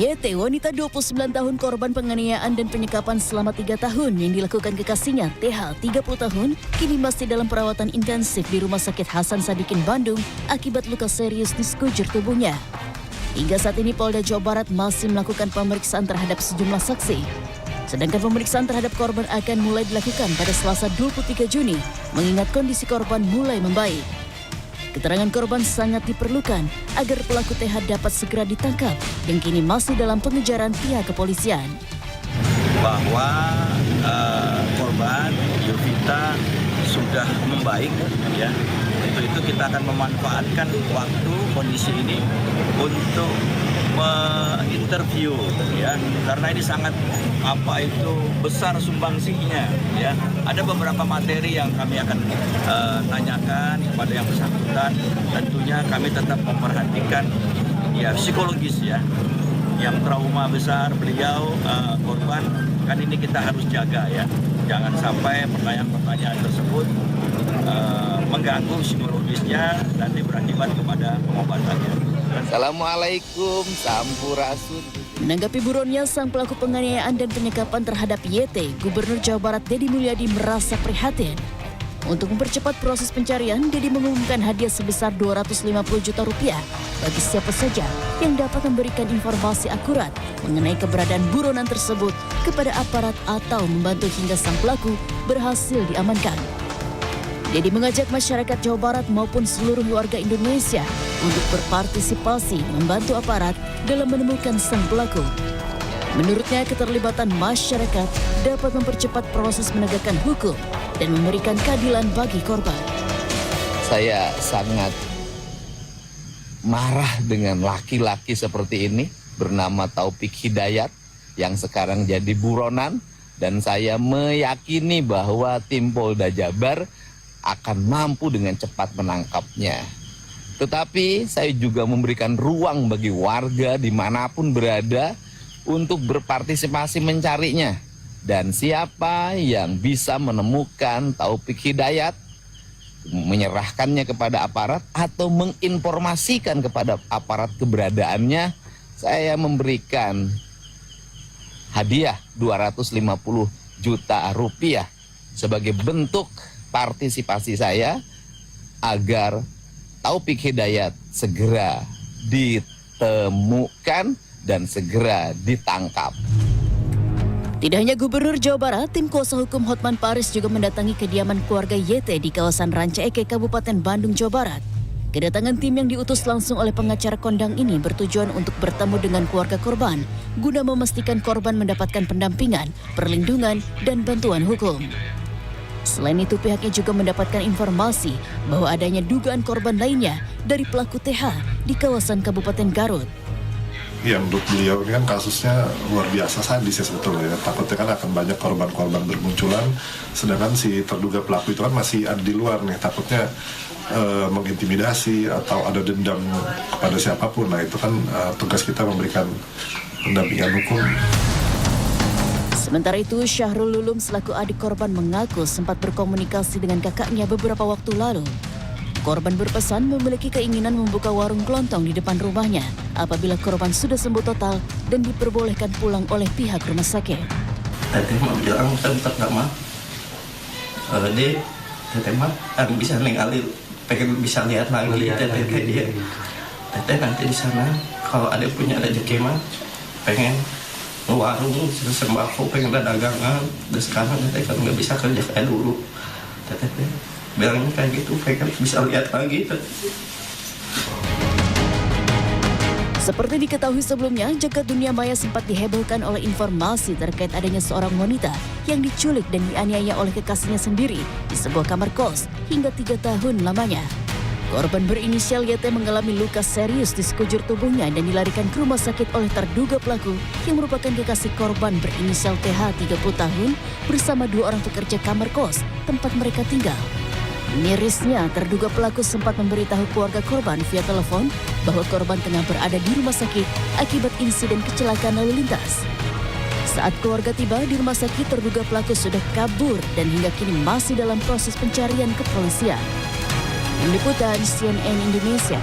YT, wanita 29 tahun korban penganiayaan dan penyekapan selama 3 tahun yang dilakukan kekasihnya, TH 30 tahun, kini masih dalam perawatan intensif di Rumah Sakit Hasan Sadikin, Bandung akibat luka serius di sekujur tubuhnya. Hingga saat ini Polda Jawa Barat masih melakukan pemeriksaan terhadap sejumlah saksi. Sedangkan pemeriksaan terhadap korban akan mulai dilakukan pada Selasa 23 Juni, mengingat kondisi korban mulai membaik. Keterangan korban sangat diperlukan agar pelaku TH dapat segera ditangkap yang kini masih dalam pengejaran pihak kepolisian. Bahwa korban Yovita sudah membaik, ya. Untuk itu kita akan memanfaatkan waktu kondisi ini untuk menginterview, ya, karena ini sangat besar sumbangsihnya, ya. Ada beberapa materi yang kami akan tanyakan kepada yang bersangkutan. Tentunya kami tetap memperhatikan ya psikologis, ya, yang trauma besar beliau korban, kan ini kita harus jaga, ya, jangan sampai pertanyaan-pertanyaan tersebut mengganggu psikologisnya nanti berakibat kepada pengobatannya. Assalamualaikum, sampurasun. Menanggapi buronnya sang pelaku penganiayaan dan penyekapan terhadap YT, Gubernur Jawa Barat Deddy Mulyadi merasa prihatin. Untuk mempercepat proses pencarian, Deddy mengumumkan hadiah sebesar 250 juta rupiah bagi siapa saja yang dapat memberikan informasi akurat mengenai keberadaan buronan tersebut kepada aparat atau membantu hingga sang pelaku berhasil diamankan. Deddy mengajak masyarakat Jawa Barat maupun seluruh warga Indonesia untuk berpartisipasi membantu aparat dalam menemukan sang pelaku. Menurutnya, keterlibatan masyarakat dapat mempercepat proses menegakkan hukum dan memberikan keadilan bagi korban. Saya sangat marah dengan laki-laki seperti ini bernama Taufik Hidayat yang sekarang jadi buronan, dan saya meyakini bahwa tim Polda Jabar akan mampu dengan cepat menangkapnya. Tetapi saya juga memberikan ruang bagi warga dimanapun berada untuk berpartisipasi mencarinya. Dan siapa yang bisa menemukan Taufik Hidayat, menyerahkannya kepada aparat atau menginformasikan kepada aparat keberadaannya, saya memberikan hadiah 250 juta rupiah sebagai bentuk partisipasi saya agar Taufik Hidayat segera ditemukan dan segera ditangkap. Tidak hanya Gubernur Jawa Barat, tim kuasa hukum Hotman Paris juga mendatangi kediaman keluarga YT di kawasan Ranca Ekek, Kabupaten Bandung, Jawa Barat. Kedatangan tim yang diutus langsung oleh pengacara kondang ini bertujuan untuk bertemu dengan keluarga korban guna memastikan korban mendapatkan pendampingan, perlindungan, dan bantuan hukum. Selain itu, pihaknya juga mendapatkan informasi bahwa adanya dugaan korban lainnya dari pelaku TH di kawasan Kabupaten Garut. Ya, menurut beliau ini kan kasusnya luar biasa sadis ya sebetulnya. Takutnya kan akan banyak korban-korban bermunculan, sedangkan si terduga pelaku itu kan masih ada di luar nih. Takutnya mengintimidasi atau ada dendam kepada siapapun. Nah, itu kan tugas kita memberikan pendampingan hukum. Sementara itu, Syahrul Lulum selaku adik korban mengaku sempat berkomunikasi dengan kakaknya beberapa waktu lalu. Korban berpesan memiliki keinginan membuka warung kelontong di depan rumahnya apabila korban sudah sembuh total dan diperbolehkan pulang oleh pihak rumah sakit. Teteh mah bilang tetap gak mah. Teteh mah bisa ningali, pengen bisa lihat lagi teteh dia. Teteh nanti di sana kalau ada punya rezeki mah pengen warung sembako, pengen ada dagangan. Dan sekarang teteh kan nggak bisa kerja kayak dulu. Teteh bilangnya kayak gitu, pengen bisa lihat lagi. Seperti diketahui sebelumnya, jagat dunia maya sempat dihebohkan oleh informasi terkait adanya seorang wanita yang diculik dan dianiaya oleh kekasihnya sendiri di sebuah kamar kos hingga 3 tahun lamanya. Korban berinisial YT mengalami luka serius di sekujur tubuhnya dan dilarikan ke rumah sakit oleh terduga pelaku yang merupakan kekasih korban berinisial TH 30 tahun bersama 2 orang pekerja kamar kos tempat mereka tinggal. Mirisnya, terduga pelaku sempat memberitahu keluarga korban via telepon bahwa korban tengah berada di rumah sakit akibat insiden kecelakaan lalu lintas. Saat keluarga tiba di rumah sakit, terduga pelaku sudah kabur dan hingga kini masih dalam proses pencarian kepolisian. Tim Liputan CNN Indonesia.